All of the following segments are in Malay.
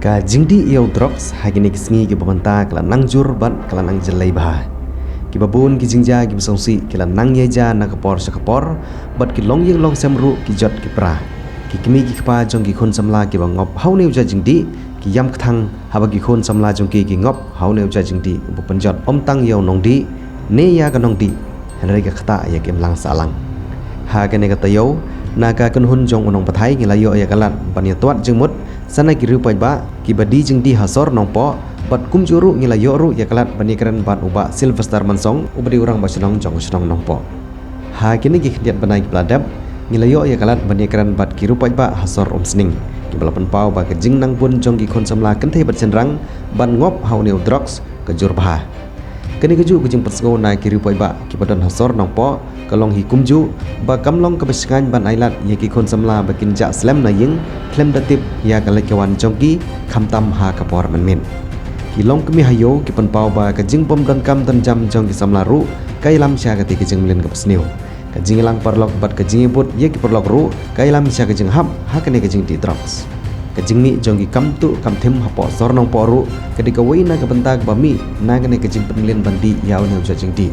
Ka jingdi iau drox hagini kisngi ki pamanta kala nang jur ban kala nang jelai bah. Ki babun ki jingja ki besongsi kala nang yeja na kapor sakapor bat ki long yeng long semru ki jot ki pra. Ki kimi ki kapa jong ki khon samla ki bangop hau ne uja jingdi ki yam kthang haba ki khon samla jong ki ngop hau ne uja jingdi bu panjot om tang iau nong di ne ya ka nong di henry ka khata ya kem lang salang. Ha ka ne ka tayau na ka kan hun jong unong pathai ngi layo ya kalat ban ya tuat jengmut sana ki rupai ba ki badi jingdi hasor nong po bat kum juru ngi layo ru ya kalat banikran ban uba Sylvester Mansong ubri urang ba senong jong senong nong po. Ha kini ki khdiat banai ki pladap ngi layo ya kalat banikran bat ki rupai ba hasor sning ki balapan pau ba ke jing nang pun jong ki khon samla kan thei bat senrang ban ngop hau neu drugs ke jur bah. Kini keju kujing persgo na ki rupai ba ki badan hasor nong po kalong hi kumju ba kamlong kebesingan ban ailat ye ki khon samla bakin ja slam na ying klem datip ya kalekawan jongki khamtam ha kapor menmin ki long kemi hayo ki panpau ba ka jing pom dan kam dan jam jong ki samla ru kai lam sya ka ti ki jing mlen ka pesniu ka jing lang parlok bat ka jing put ye ki parlok ru kai lam sya ka jing hap ha ka ne ka jing ti drops ka jing ni jong ki kam tu kam them ha po sor nong po ru ka di ka wei na ka bentag ba mi na ka ne ka jing penlen bandi yaw ne uja jing ti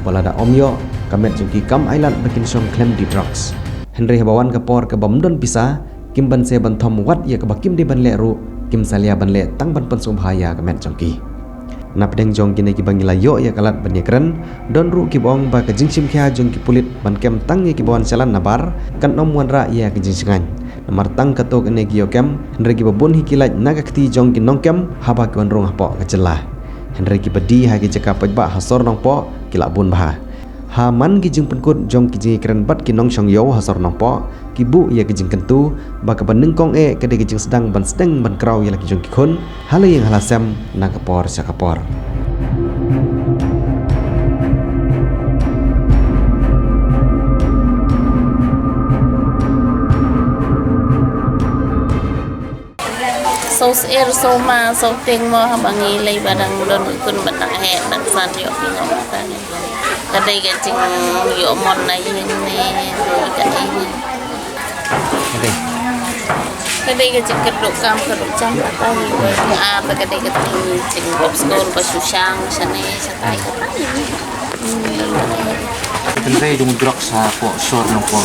balada omyo kamet jongki kam island bakin song klem di drugs Henry habawan kapor ke bamdon pisa kim ban se ban thom wat ya ka bakim di ban le ru kim salia ban le tang ban pensum bahaya kamet jongki napdeng jongki ne ki bangila yo ya kalat ban yekren don ru ki bong ba ka jingsim khia jongki pulit ban kem tang ye ki bawan salan nabar kan nom wan ra ya ki jingsingan namar tang katok ne ki yo kem Henry ki babun hikilat naga kti jongki nong kem haba ki wan rong hapo ka celah Henry ki bedi ha ki cakap ba hasor nong po kilak bun bah ha man ki jing penkut jong ki jing keren bat ki nong shong yo hasor nong po ki bu ya ki jing kentu ba ka baneng kong ke de ki jing sedang ban krau ya ki jong ki khon hala yang halasam na kapor sakapor Sos air soma so ting mo habangi lay barang don kun batang he dan san yo ngom ta kadai ga jing yo mon na yin ne ka ini kadai ga jing keduk kam keduk jam ta ni a ba kadai ga jing bob skol ba susang sane satai ka Tentu dung drugs ha po sor no po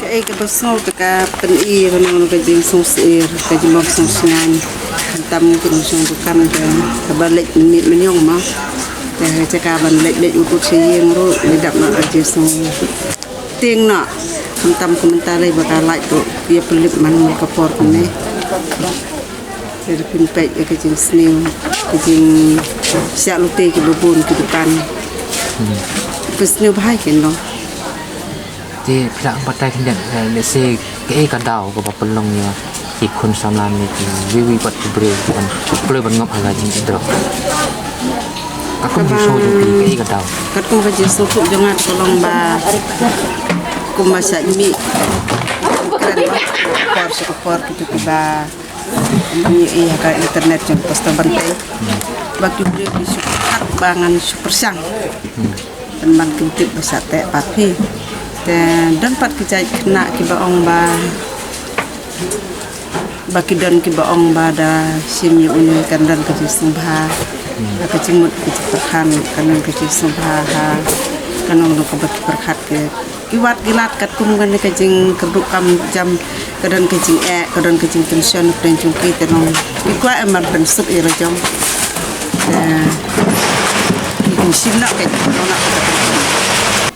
cái besok dekat peni renang ke jing sosir ke jing mok sosngan tam ke nusung bukan ke balik menit menyong mah ke cakap balik dek utut seyeng ru lidap nak aja so ting nak tam komentar lagi bakal like tu dia pelit man ke por ni dari pinpek ke jing snail ke jing siap lute ke bubun ke depan snail bahaya kan lo thì pihak partai kenyan lese ke ka dau ko papelong ya ki khun samlan ni wiwi pat bre kan ple ban ngop ala jing drop aku biso ju ke ka dau kat ko baje so ku jangan tolong ba ku masak mi keren ba por gitu ba ni iya ka internet jeng posta bantai bagi bre bisu hak bangan super sang teman kintit besar tek papi dan pat kijai kena ki baong ba baki don ki baong ba da sim yu un kan dan ki sumbha ka cimut ki perhan kan ki sumbha ha kan no ko bat perhat ke ki wat gilat kat kum kan ki jing keduk kam jam kadan ki jing kadan ki jing tension pen jung ki tenong ki kwa emar ben sup ira jom ki sim nak ke nak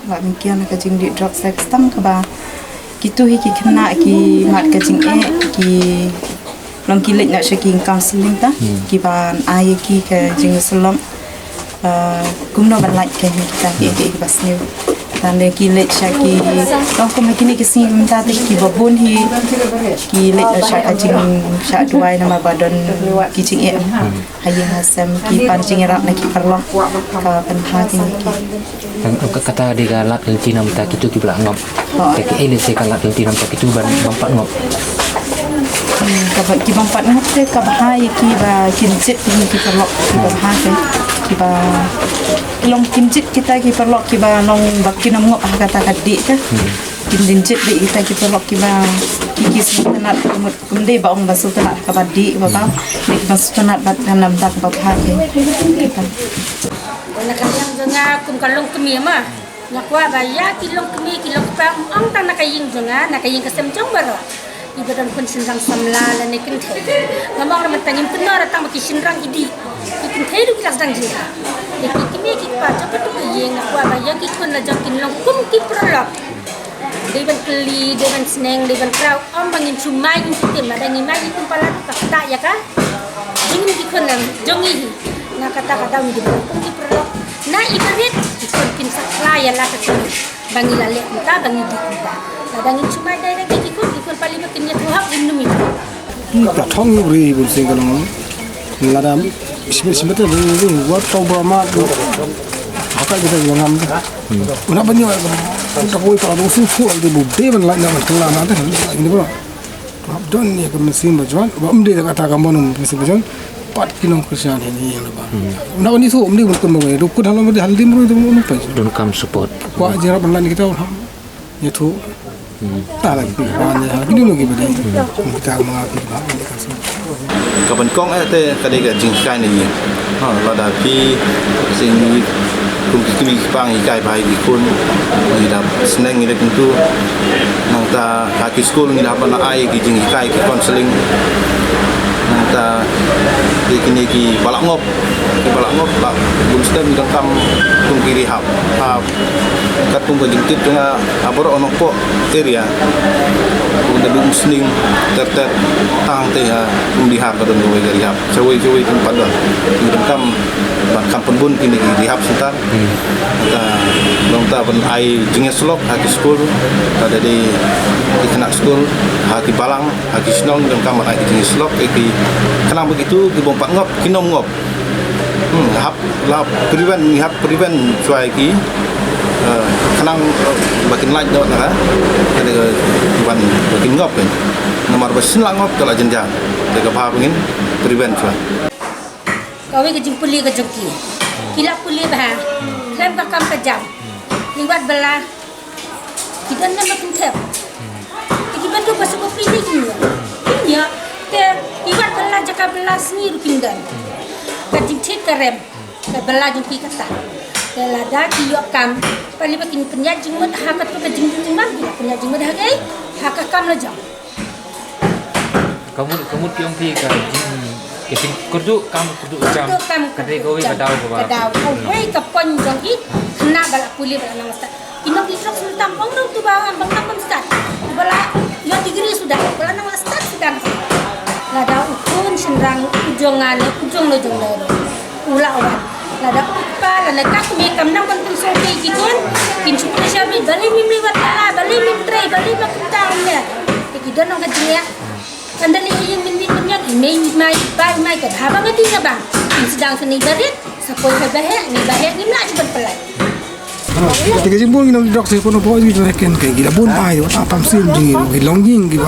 Wak mungkin nak jing di drug sex tam ke ba gitu hi ki kena ki mat ka jing ki long ki lek nak shaking counseling ta ki ban ai ki ka jing salom kum no ban like ke kita ki bas ni dan ki lek shaki long ko makini ki sing minta ki babun hi ki lek shak jing shak duai nama badan ki jing hayang hasam ki pancing rap na ki parlo ka pan hati ki kata dia galak lenti nam tak itu ki belak ngop ke ele se galak lenti nam tak itu ban bampat ngop ka ki bampat ngop te ka bahaya ki ba kinjit ki parlo ki bahaya ki ba long kinjit kita ki parlo ki ba long bakin ngop kata kadik ka kin dinjit be ita ki pelok ki ba ki sultanat kumde ba ong ba sultanat ka ba di ba nik ba sultanat ba nam tak ba ha ke na kanyang nga kum kalong kemi ma nakwa ba ya kilong kemi kilong pang ang ta nakaying nga nakaying kasem jong baro ibadan kun sinrang samla la ne kin the ngamang na matangin punar tang ki sinrang idi ikin the du kilas dang jira ne ki kemi ki pa cha tu yeng nakwa ba ya ki kun la jang kin long kum ki prolak devan keli devan sneng devan krau am bangin chumai in sitem madangi mai kum pala ta ya ka dingin ki kun nam jongi na kata-kata mi dibawa ki prolak na ibarit ikon kin saklaya la ka tuni bangi lale kita bangi di kita kadang cuma daerah ikon paling makin ya tuhak innumi ta thong ri bul se galong la dam bismillah tu buat tau brahma apa kita ngam una banyo ta koi pa do su de bu de ban la na tla na ta ni bro don ni ka mesin bajon ba umde ka ta ka monum mesin bajon pat kinong kristian ini yang lebar. Nak ni so umdi bukan mau itu kun halam di haldim ru itu mau apa? Don't come support. Wah jarap online kita orang. Ya tu. Tak lagi. Hanya lagi dulu kita beri. Kita mengaku bahawa ini kasih. Kapan kong ada kadang jing kai ni.เราได้พี่สิ่งคุณคิดฟังอีกไกลไปอีกคนนี่ดับสนงนี่ได้เป็นตัวนั่งตาหากิสกูลนี่ดับมันไอ้กิจงไกลกิคอนซัลลิงนั่งตาkini ki balak ngop lah bun stem dang kam tung kiri hap katung bajingtit dengan abor onok po area udah dum sning ter tang teh dihar kadon we gari hap cewek tempat dah dang kam ban kampung bun kini ki hap sebentar kita dong ta ban ai jinge slop haki school ada di kena school haki balang haki snong dang kam ai jinge slop ki kenang begitu di bompak ngop kinom ngop hap la prevent cuai ki kenang bakin lain dot nah ada ban bakin ngop kan nomor basin la ngop kala jenjang jaga pa pengin prevent cuai kawe ke jimpuli ke joki kila puli bah lem ka kam ka jam liwat bela kita nak makin tep kita bantu pasuk kopi ni ya ke liwat bela jaka bela seni rukindan kajing cik karem ke bela jumpi kata ke lada kiyok kam pali makin penyat jingmut hakat tu kajing man penyat jingmut hagai hakak kam lajang kamu tiang pi ka keting kudu jam kadai kau kadau kau kapon jongi kena balak puli balak nama start ino kisok sultan pangdong tu bawang bang nam start balak yo degree sudah balak nama start sudah lada ukun senrang ujung lo ula awan lada pa lada kak me kam nam kan so ke jikon kin supra shabi bali mimli watala bali mimtre bali makutangnya kita nang kajia andali yang minit punya mai ke habang ngati na bang sedang seni barit sapoi habah ni bahek ni mla cepat pelai tiga jimbul kita dok saya pun boleh kita reken kayak gila pun ayo apa sih di longging gitu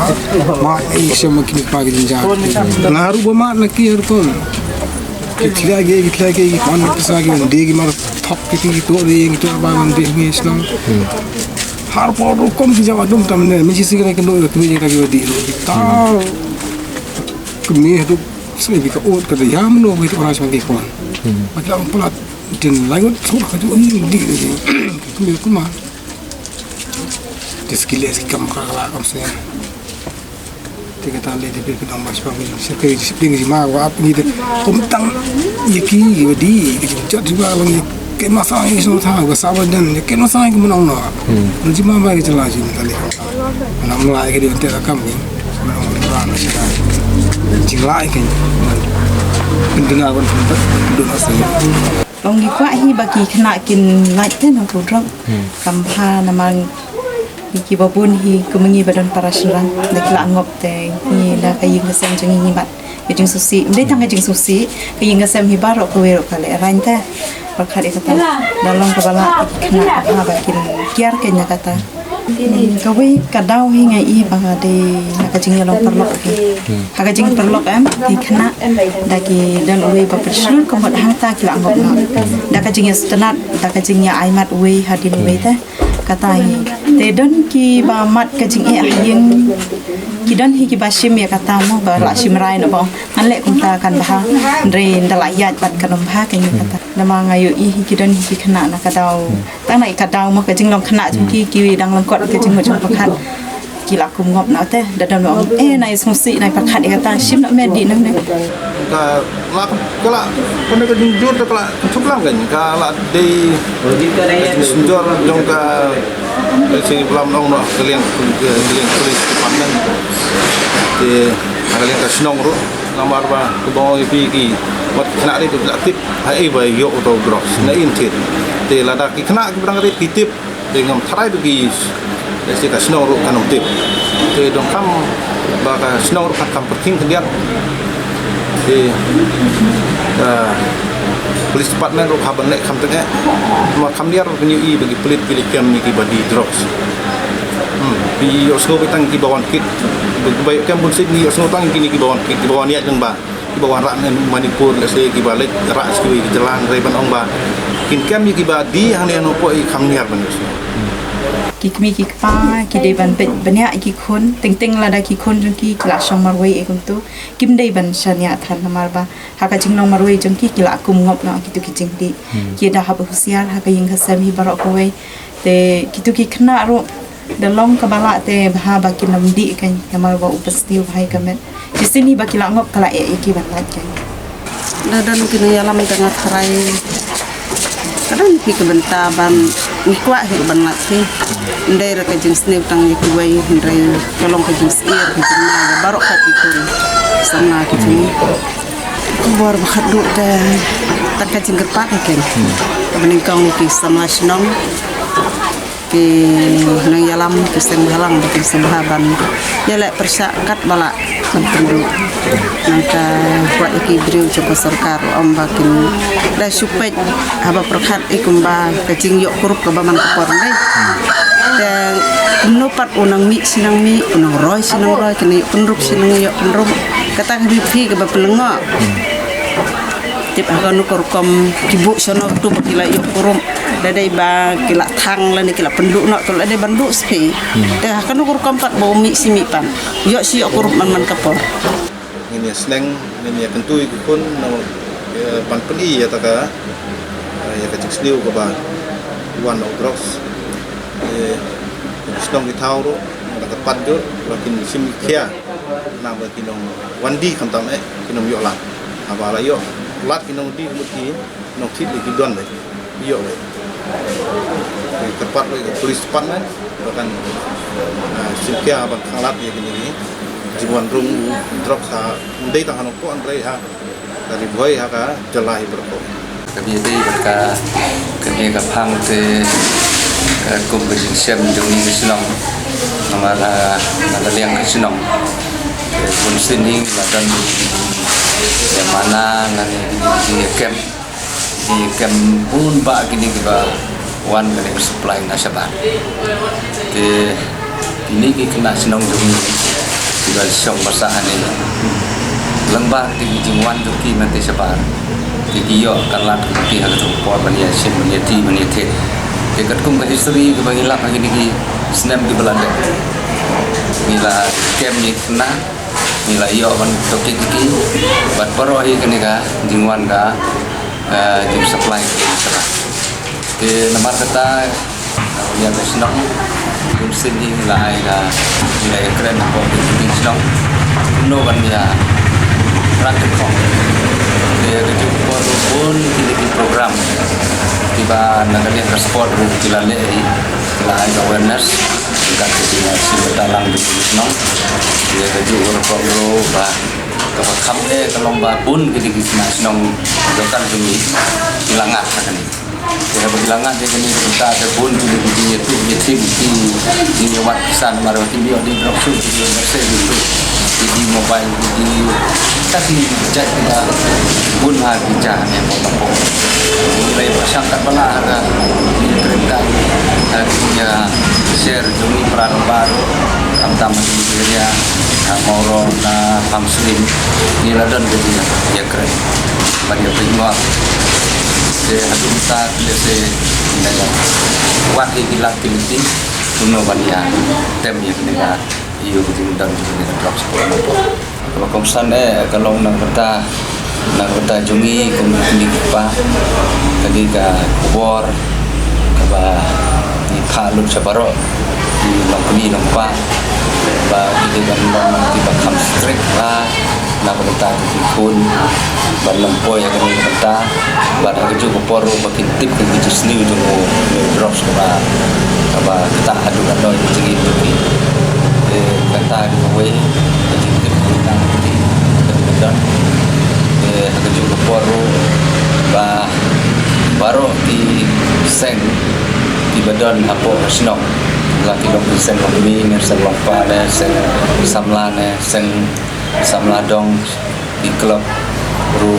mak semua kini pagi jenjang ngaruh bermak lagi harus kita lagi mana kita lagi mendegi mana top gitu itu abang mendegi Islam har por kom ki jawa dum tam ne mi ci sigre ke no ko mi ka yo di ta ko mi do sele bi ka o ka de yam no bi ora sa ki kon ma ka pula tin la go so ka jo ni di ko mi ko ma diskiles ki kam ka la kom se te ka ta le de bi ko dam mas pa mi se ke disiplin ji ma wa ap ni de kom tang yeki yo di ki jot ji ba lo ni ke masa ini semua tahu bersama dan ke masa ini kemenang nak, nanti mama kita lagi mentali, anak mulai ke dia untuk kami, menang orang masyarakat, cilai kan, pendengar pun pendengar saya. Long di kuat hi bagi kena kin naik tu nak produk, kampha namang bagi babun hi kemengi badan para serang, nak langop teh hi dah kayu kesem jengi ngibat, kejeng susi, mesti tangga jeng susi, kayu kesem hi barok kewirok kali, rantai. Perkara dia kata dalam kepala kena apa bakin kiar kenya kata kawe kadau hingga i baga de nakajing long perlok nakajing perlok di kena dagi dan uwe bapersul komod hata kila anggap nak nakajing setenat nakajing aimat uwe hadin uwe teh kata hi te don ki ba mat ka jing yang ki don hi ki ba shim ya kata mo ba la shim rai no ba an le kum ta kan ba re ndala yat bat kan ba ka ni kata nama ngayu i ki don hi khana na ka dau tang nai ka dau mo ka jing long khana chung ki dang long kot ka jing mo chung pakhat ki la kum ngop na te da don mo nai song si nai pakhat ka ta shim na me di nang ne Kalau pun nak jujur tu kalau cukup kan kalau di sejor jong ke sini belum nong nak kalian tulis department di kalian ke senong tu nomor apa tu bawa pergi buat kena ni tu aktif hai bayi yo atau gross na intit di lada kena berangkat titip dengan try pergi dari ke senong tu kan tip di dong kam baka senong tu kan penting kemudian di police department ro khabar nek kham tenge ma kham liar penyu bagi pelit pilih kem ni ki body drugs bi osno betang ki bawan kit baik kem pun sini osno tang ki ni ki bawan kit ki bawan niat jeng ba ki bawan rak ne manipur le se ki balik rak skui ki jalan reban ong ba kin kem ni ki ba di hang ne no po i kham liar ban ki kmi ki pa ki de ban pet banya ki khon ting la da ki khon jung ki kla shong marwei e kum tu kim dei ban shania than mar ba ha ka jing long marwei jung ki kla kum ngop na ki tu ki jing di ki da ha ba husiar ha ka ying khasam hi barok ko wei te ki tu ki khna ro da long ka bala te ba ba ki nam di kan namar ba upastiu bhai ka met ki sini ba ki la ngop kala e ki ban la kan na dan kini alam tengah harai kadang ki kebentaban nikwa hi ban latih ndai ra ka jing snip tang ni kuwai ndai kalong ka jing sir ki na barok ka ki kun sama ki ni ku bor bakhat du ta tak ka jing gerpak ki bening kong ki sama snong ki nang yalam ki seng halang ki sembaban ya lek persakat bala pendu nangka buat ki driu coba sarkar ombakin da supet aba perkhat ikumba kacing yok kurup ke baman kapor dai dan nupat unang mi sinang mi unang roy sinang roy kini pendrup sinang yok pendrup kata hibi ke bapelengo tip akan nukur kom kibuk sono tu bakila yok kurum dadai ba kila thang la ni kila penduk nak tu dadai banduk spi dah akan nukur kom pat bau mi simi pan yok si yok kurum man kapor ini seneng ini akan tu ikun no pan peni ya taka ya kecik sliu ke ba one of drugs senong di thau ro nak pat jo lakin sim kia na ba kinong wandi kam tam kinong yok la apa la yok lat kinong di muti nong thit di don le yok le tepat le polis department bahkan sim kia ba khalat ya kini jiwan rung drop sa ndai ta hanok ko andrai ha dari boy ha ka jalai berko kami dei ka kami ka phang te kum ke sem jung ni sinong amara na liang ke sinong pun sini ladan yang mana ngani di kem pun ba kini ba wan kani supply nasaban te ini ki kena sinong jung juga song basahan ini lembah di jingwan tu ki nanti sebar di yo kalat ki hal tu por bania sim bania ti bania te dekat kum ke history ke bagi lap lagi ni snap di Belanda mila kem ni kena mila yo ban toki ki bat porohi kene ka jingwan ka jim supply sebar ke nomor kata yang senang kum sini lai ka nilai keren ko di senang no ban ya praktik kong dia kerja pun kini program tiba nagari transport kila lei kila awareness juga kena sibetalang di senang dia kerja orang ba kalau kami kalau babun kini senang dokar demi hilangan kan dia berhilangan dia kini kita ada pun kini itu yetim di lewat kesan marwati dia di dropship di mercy itu di mobile di tapi jadi kita pun hari jalan yang mau mulai bersangkat belah ada kereta harinya share jumi peran baru kamtam dia moro na pamslim ni ladan dia ya keren banyak penyuap se hadumta se dalam wakil hilang pilih puno banyak tem yang kena iyo kejing dan kejing drop sekolah nopo kalau komsan kalau nang kata jungi kemudi pa tadi ka kubor ka di palut sabaro di langkumi nampa ba kita kan nanti bakam strict lah na kata di kun ban lampoy akan kata ban kerja kuporo bakin tip ke kerja seni tu drop sekolah ba kita adu kan doi jadi itu kata di way jadi kita nanti dan kerja kuporo ba baru di seng di badan apa senok laki dong sen kami sen lompa sen samlane sen samladong di klub ru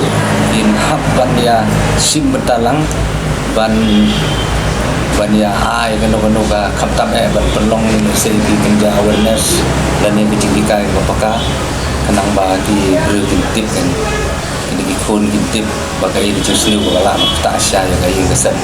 in haban ya sim betalang ban ya ai kan ka kaptam ban pelong ni sen di kenja awareness dan yang kecilikai bapaka kenang bagi beri tip kan ini kun tip bagai di sini bala tak sya yang kayu kesan